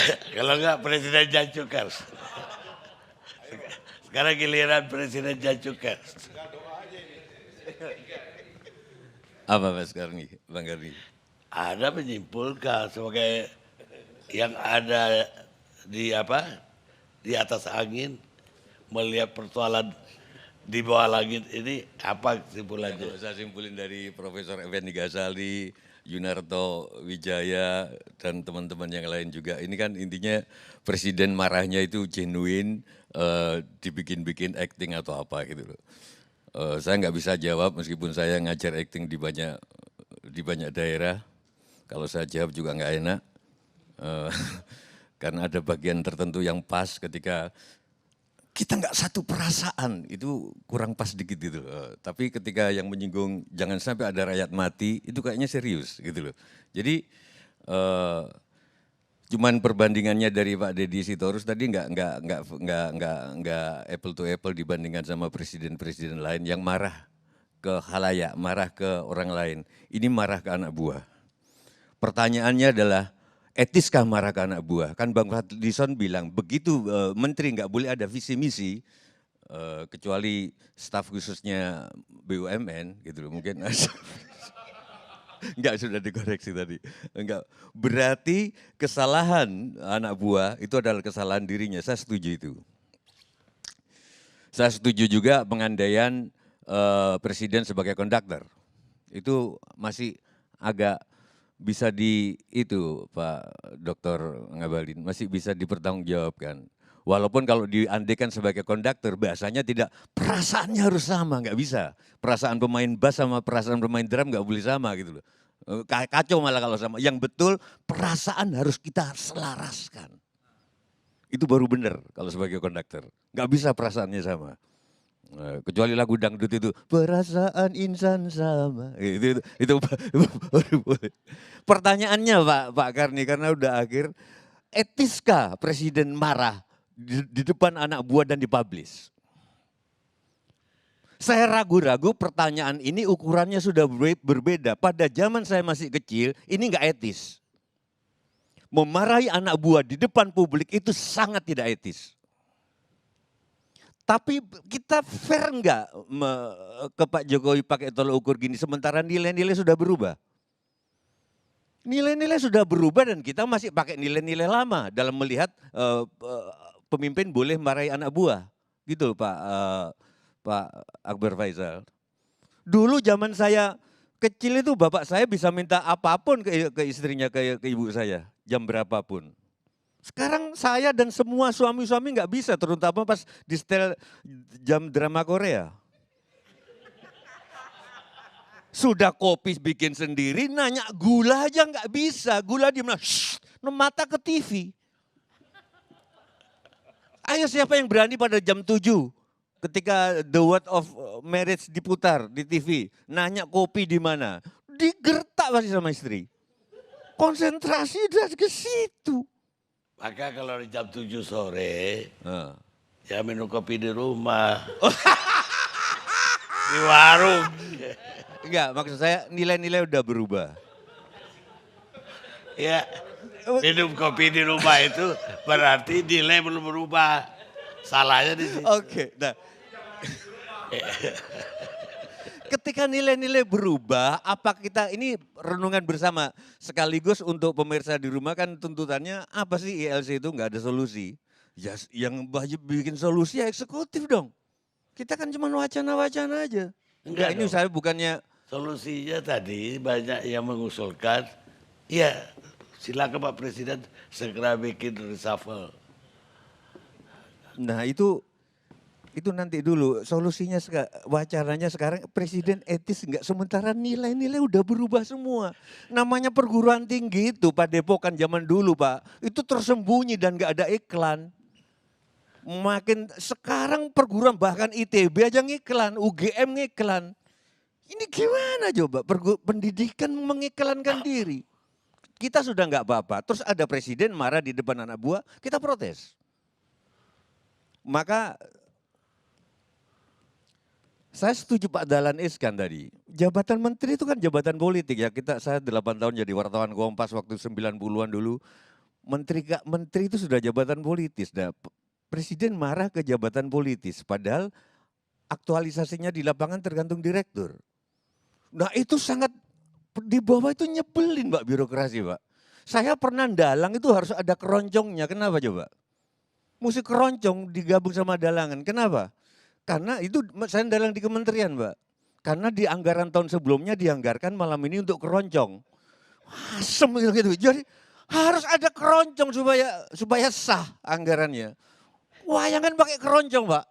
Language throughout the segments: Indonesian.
Kalau enggak Presiden Jacukers. Sekarang giliran Presiden Jacukers. Apa Mas Karni, Bang Karni? Ada menyimpulkan sebagai yang ada di di atas angin melihat persoalan di bawah langit ini apa kesimpulannya? Kalau saya simpulin dari Profesor Effendi Ghazali, Yunarto Wijaya, dan teman-teman yang lain juga, ini kan intinya presiden marahnya itu genuine, dibikin-bikin acting atau apa gitu loh. Saya nggak bisa jawab meskipun saya ngajar acting di banyak daerah. Kalau saya jawab juga nggak enak, karena ada bagian tertentu yang pas ketika kita nggak satu perasaan, itu kurang pas dikit gitu loh. Tapi ketika yang menyinggung jangan sampai ada rakyat mati, itu kayaknya serius gitu loh. Jadi cuman perbandingannya dari Pak Deddy Sitorus tadi nggak apple to apple dibandingkan sama presiden-presiden lain yang marah ke khalayak, marah ke orang lain. Ini marah ke anak buah. Pertanyaannya adalah etiskah marah ke anak buah? Kan Bang Fadlison bilang begitu menteri nggak boleh ada visi misi kecuali staf khususnya BUMN gitu loh mungkin. Enggak, sudah dikoreksi tadi. Enggak. Berarti kesalahan anak buah itu adalah kesalahan dirinya. Saya setuju itu. Saya setuju juga pengandaian presiden sebagai konduktor. Itu masih agak bisa itu Pak Dr. Ngabalin, masih bisa dipertanggungjawabkan. Walaupun kalau diandaikan sebagai konduktor, bahasanya tidak, perasaannya harus sama, nggak bisa. Perasaan pemain bass sama perasaan pemain drum nggak boleh sama gitu loh. Kacau malah kalau sama. Yang betul perasaan harus kita selaraskan. Itu baru benar kalau sebagai konduktor. Nggak bisa perasaannya sama. Kecuali lagu dangdut itu perasaan insan sama itu baru boleh. Pertanyaannya Pak Karni karena udah akhir, etiskah presiden marah di depan anak buah dan dipublish? Saya ragu-ragu pertanyaan ini ukurannya sudah berbeda. Pada zaman saya masih kecil ini nggak etis. Memarahi anak buah di depan publik itu sangat tidak etis. Tapi kita fair enggak ke Pak Jokowi pakai tolak ukur gini sementara nilai-nilai sudah berubah. Nilai-nilai sudah berubah dan kita masih pakai nilai-nilai lama dalam melihat pemimpin boleh marahi anak buah. Gitu Pak Akbar Faisal. Dulu zaman saya kecil itu bapak saya bisa minta apapun ke istrinya, ke ibu saya, jam berapapun. Sekarang saya dan semua suami-suami nggak bisa, terutama pas di setel jam drama Korea. Sudah kopi bikin sendiri, nanya gula aja nggak bisa. Gula dia bilang, mata ke TV. Ayo siapa yang berani pada jam 7 ketika The Word of Marriage diputar di TV. Nanya kopi di mana. Digertak pasti sama istri. Konsentrasi udah ke situ. Maka kalau di jam 7 sore, ya minum kopi di rumah. Di warung. Enggak, maksud saya nilai-nilai udah berubah. Ya, minum kopi di rumah itu berarti nilai belum berubah. Salahnya di situ. Oke, nah. Ketika nilai-nilai berubah, apa kita ini renungan bersama sekaligus untuk pemirsa di rumah kan tuntutannya apa sih ILC itu nggak ada solusi. Ya yang bikin solusi ya eksekutif dong. Kita kan cuma wacana-wacana aja. Enggak, ini saya bukannya. Solusinya tadi banyak yang mengusulkan, ya silakan Pak Presiden segera bikin reshuffle. Nah itu nanti dulu solusinya wacananya sekarang presiden etis enggak, sementara nilai-nilai udah berubah semua. Namanya perguruan tinggi itu Pak Depokan zaman dulu Pak, itu tersembunyi dan enggak ada iklan. Makin sekarang perguruan bahkan ITB aja ngiklan, UGM ngiklan. Ini gimana coba pendidikan mengiklankan diri. Kita sudah enggak apa-apa, terus ada presiden marah di depan anak buah, kita protes. Maka saya setuju Pak Dahlan Iskan tadi. Jabatan menteri itu kan jabatan politik ya. Saya 8 tahun jadi wartawan Kompas waktu 90-an dulu. menteri itu sudah jabatan politis. Nah, presiden marah ke jabatan politis, padahal aktualisasinya di lapangan tergantung direktur. Nah itu sangat, di bawah itu nyebelin Pak birokrasi Pak. Saya pernah dalang itu harus ada keroncongnya, kenapa coba? Mesti keroncong digabung sama dalangan, kenapa? Karena itu saya dalang di kementerian Pak. Karena di anggaran tahun sebelumnya dianggarkan malam ini untuk keroncong. Asem gitu. Jadi harus ada keroncong supaya sah anggarannya. Wayangan pakai keroncong Pak.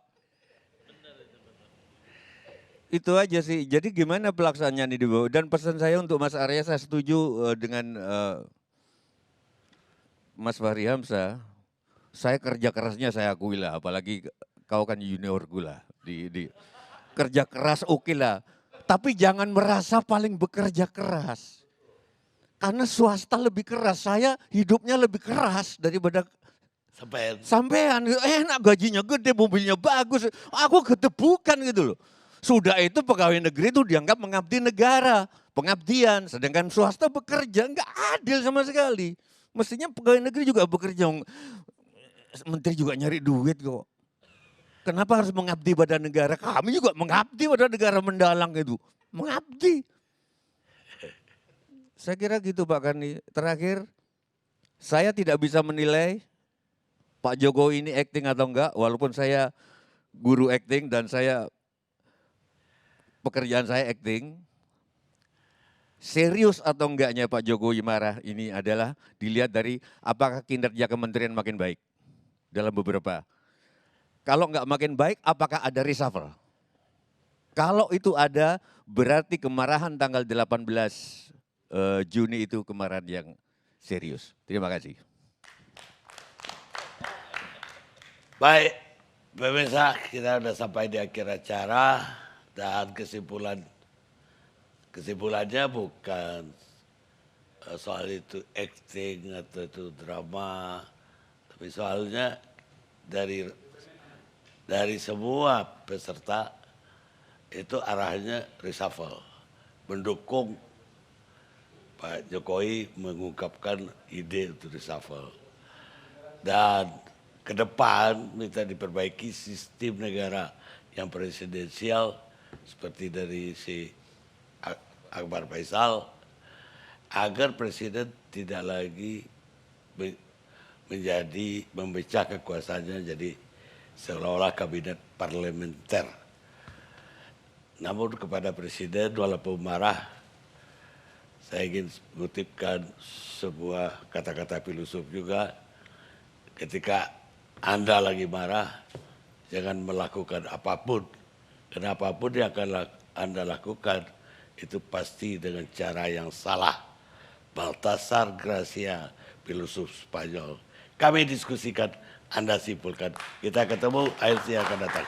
Itu aja sih. Jadi gimana pelaksanaannya di bawah? Dan pesan saya untuk Mas Arya, saya setuju dengan Mas Fahri Hamzah. Saya kerja kerasnya saya akui lah, apalagi kau kan juniorku lah. Di kerja keras oke lah. Tapi jangan merasa paling bekerja keras. Karena swasta lebih keras, saya hidupnya lebih keras daripada sampean. Enak gajinya gede, mobilnya bagus. Aku ketebukan gitu loh. Sudah itu pegawai negeri itu dianggap mengabdi negara, pengabdian. Sedangkan swasta bekerja, enggak adil sama sekali. Mestinya pegawai negeri juga bekerja. Menteri juga nyari duit kok. Kenapa harus mengabdi pada negara? Kami juga mengabdi pada negara, mendalang itu. Mengabdi. Saya kira gitu Pak Karni. Terakhir, saya tidak bisa menilai Pak Jokowi ini acting atau enggak. Walaupun saya guru acting dan pekerjaan saya acting. Serius atau enggaknya Pak Jokowi marah ini adalah dilihat dari apakah kinerja kementerian makin baik dalam beberapa. Kalau enggak makin baik, apakah ada reshuffle? Kalau itu ada, berarti kemarahan tanggal 18 Juni itu kemarahan yang serius. Terima kasih. Baik, pemirsa, kita sudah sampai di akhir acara dan kesimpulannya bukan soal itu acting atau itu drama, tapi soalnya dari semua peserta itu arahnya reshuffle, mendukung Pak Jokowi mengungkapkan ide untuk reshuffle. Dan ke depan minta diperbaiki sistem negara yang presidensial seperti dari si Akbar Faisal, agar presiden tidak lagi memecah kekuasaannya jadi seolah-olah kabinet parlementer. Namun kepada presiden walaupun marah, saya ingin mengutipkan sebuah kata-kata filosof juga, ketika Anda lagi marah, jangan melakukan apapun. Karena apapun yang akan Anda lakukan, itu pasti dengan cara yang salah. Baltasar Gracia, filosof Spanyol. Kami diskusikan, Anda simpulkan. Kita ketemu akhir yang akan datang.